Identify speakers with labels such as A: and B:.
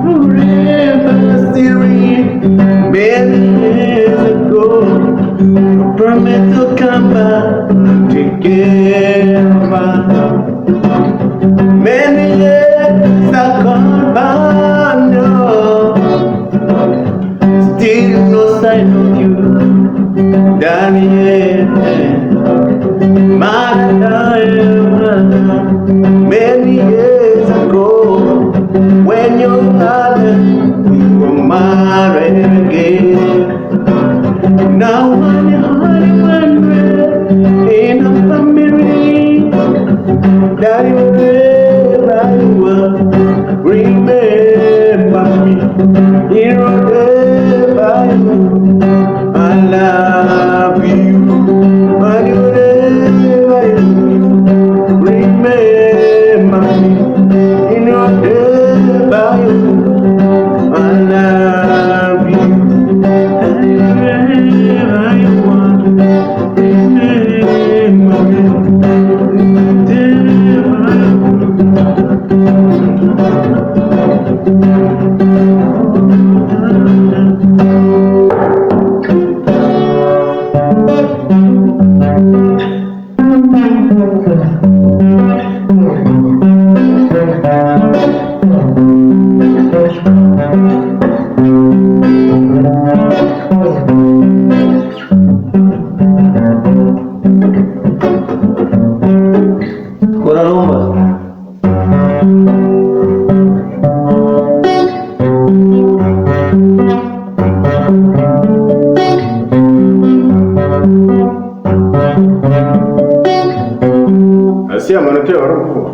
A: Forever steering many years ago. Promise to come back together. Many years are gone by now. Still no sign of you, Daniel. My life, many years ago, when your father we were married again. Now I'm in a family that wherever you are, remember me. Wherever you are, I love you. Wherever you are, remember me. Wherever you are, I love you. Siamo nel teoro.